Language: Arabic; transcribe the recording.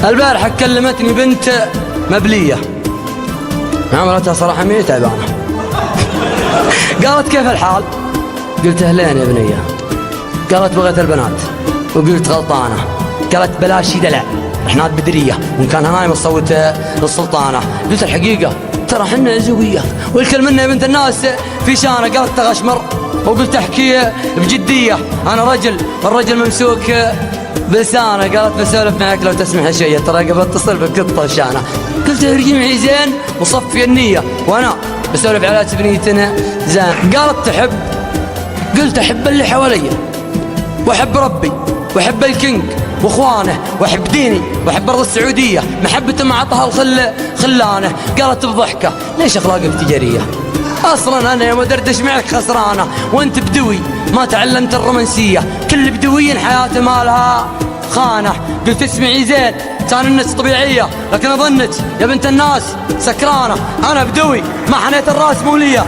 البارحة كلمتني بنت مبلية، عمرتها صراحة مية تعبانة. قالت كيف الحال؟ قلت أهلين يا بنية. قالت بغيت البنات، وقلت غلطانة. قالت بلاش دلع، احنا بدرية وإن كان نايم صوت السلطانة. قلت الحقيقة ترى حنا عزوية والكل منا يا بنت الناس في شانة. قالت تغشمر، وقلت احكي بجدية، أنا رجل والرجل ممسوك بلسانه. قالت بسولف معك لو تسمح شيء، ترى قبل اتصل بقطة شانة. قلت ارجي معي زين وصفي النية، وانا بسولف على بنيتنا زين. قالت تحب؟ قلت احب اللي حواليا، واحب ربي، واحب الكينج واخوانه، واحب ديني، واحب ارض السعوديه، محبته مع طه خلانه. قالت بضحكه ليش اخلاقك تجاريه؟ اصلا انا يوم ادردش معك خسرانه، وانت بدوي ما تعلمت الرومانسيه، كل بدوي حياته مالها خانه. قلت اسمعي زين، كان الناس طبيعيه لكن اظنك يا بنت الناس سكرانه. انا بدوي ما حنيت الراس موليه،